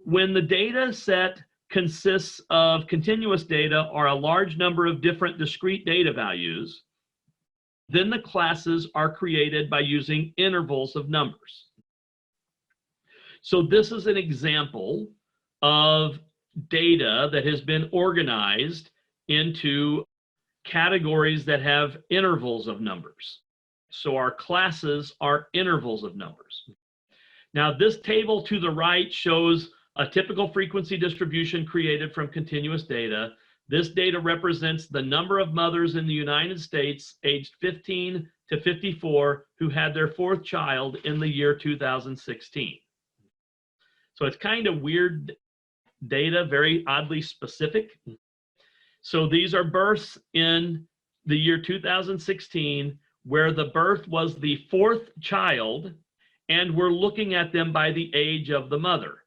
When the data set consists of continuous data or a large number of different discrete data values, then the classes are created by using intervals of numbers. So this is an example of data that has been organized into categories that have intervals of numbers. So our classes are intervals of numbers. Now, this table to the right shows a typical frequency distribution created from continuous data. This data represents the number of mothers in the United States aged 15 to 54 who had their fourth child in the year 2016. So it's kind of weird data, very oddly specific. So these are births in the year 2016 where the birth was the fourth child, and we're looking at them by the age of the mother.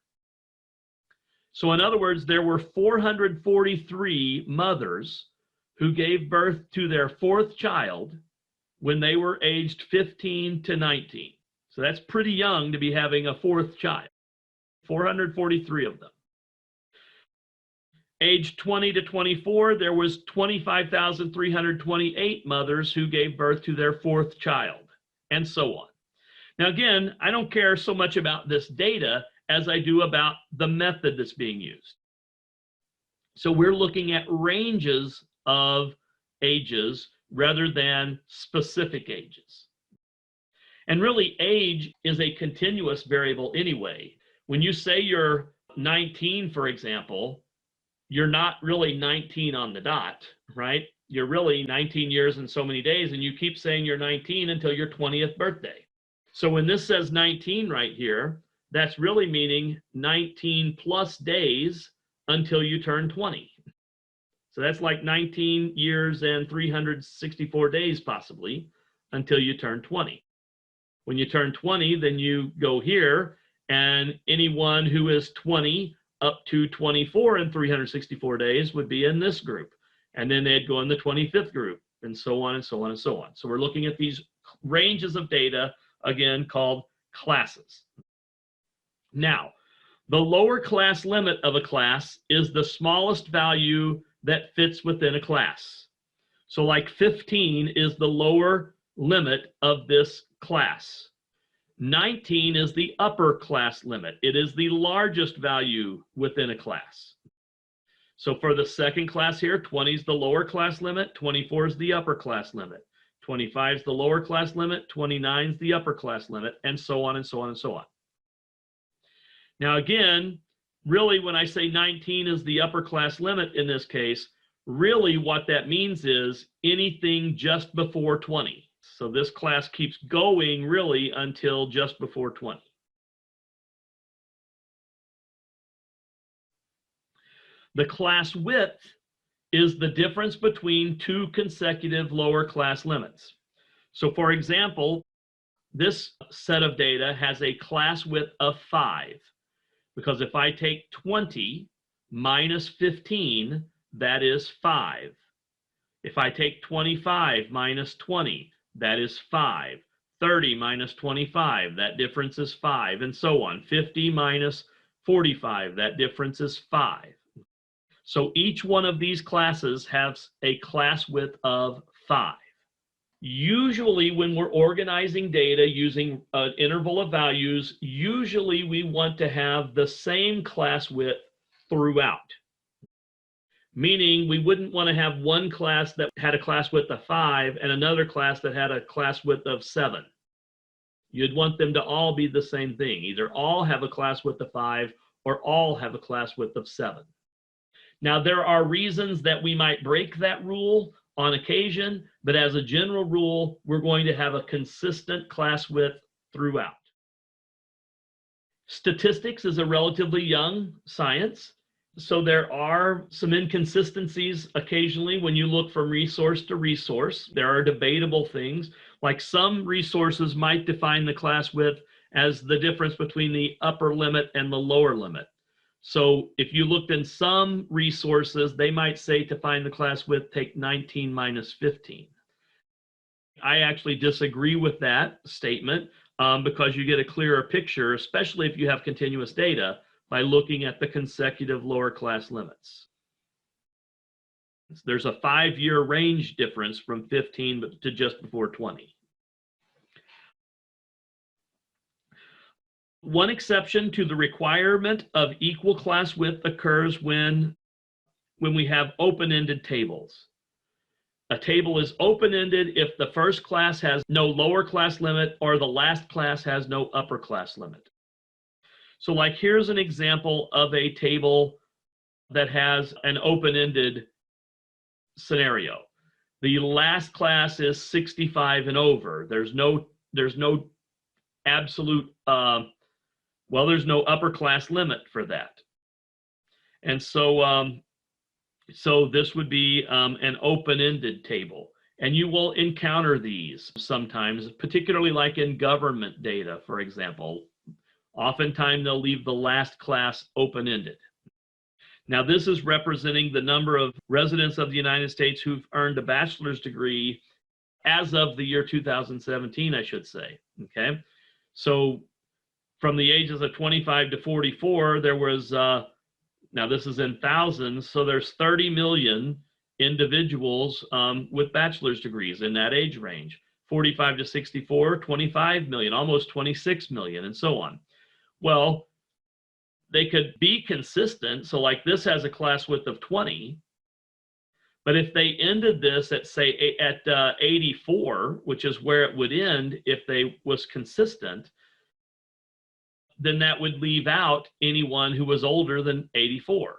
So in other words, there were 443 mothers who gave birth to their fourth child when they were aged 15 to 19. So that's pretty young to be having a fourth child, 443 of them. Age 20 to 24, there was 25,328 mothers who gave birth to their fourth child, and so on. Now again, I don't care so much about this data as I do about the method that's being used. So we're looking at ranges of ages rather than specific ages. And really, age is a continuous variable anyway. When you say you're 19, for example, you're not really 19 on the dot, right? You're really 19 years and so many days, and you keep saying you're 19 until your 20th birthday. So when this says 19 right here, that's really meaning 19 plus days until you turn 20. So that's like 19 years and 364 days possibly until you turn 20. When you turn 20, then you go here, and anyone who is 20 up to 24 in 364 days would be in this group. And then they'd go in the 25th group, and so on and so on and so on. So we're looking at these ranges of data, again, called classes. Now, the lower class limit of a class is the smallest value that fits within a class. So like 15 is the lower limit of this class. 19 is the upper class limit. It is the largest value within a class. So for the second class here, 20 is the lower class limit, 24 is the upper class limit, 25 is the lower class limit, 29 is the upper class limit, and so on and so on and so on. Now again, really when I say 19 is the upper class limit in this case, really what that means is anything just before 20. So this class keeps going really until just before 20. The class width is the difference between two consecutive lower class limits. So for example, this set of data has a class width of 5, because if I take 20 minus 15, that is 5. If I take 25 minus 20, that is 5. 30 minus 25, that difference is 5, and so on. 50 minus 45, that difference is 5. So each one of these classes has a class width of 5. Usually when we're organizing data using an interval of values, usually we want to have the same class width throughout. Meaning we wouldn't want to have one class that had a class width of 5 and another class that had a class width of 7. You'd want them to all be the same thing. Either all have a class width of 5 or all have a class width of 7. Now, there are reasons that we might break that rule on occasion, but as a general rule, we're going to have a consistent class width throughout. Statistics is a relatively young science, so there are some inconsistencies occasionally when you look from resource to resource. There are debatable things, like some resources might define the class width as the difference between the upper limit and the lower limit. So if you looked in some resources, they might say to find the class width, take 19 minus 15. I actually disagree with that statement because you get a clearer picture, especially if you have continuous data, by looking at the consecutive lower class limits. There's a 5-year range difference from 15 to just before 20. One exception to the requirement of equal class width occurs when we have open-ended tables. A table is open-ended if the first class has no lower class limit or the last class has no upper class limit. So like here's an example of a table that has an open-ended scenario. The last class is 65 and over. There's no absolute, there's no upper class limit for that. And so, so this would be an open-ended table. And you will encounter these sometimes, particularly like in government data, for example. Oftentimes they'll leave the last class open-ended. Now this is representing the number of residents of the United States who've earned a bachelor's degree as of the year 2017, I should say, okay? So from the ages of 25 to 44, there was, now this is in thousands, so there's 30 million individuals with bachelor's degrees in that age range. 45 to 64, 25 million, almost 26 million, and so on. Well, they could be consistent. So like this has a class width of 20, but if they ended this at say at 84, which is where it would end if they was consistent, then that would leave out anyone who was older than 84.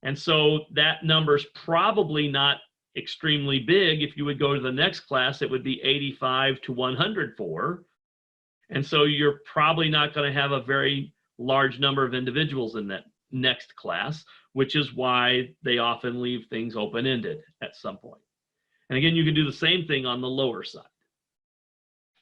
And so that number's probably not extremely big. If you would go to the next class, it would be 85 to 104. And so you're probably not going to have a very large number of individuals in that next class, which is why they often leave things open-ended at some point. And again, you can do the same thing on the lower side.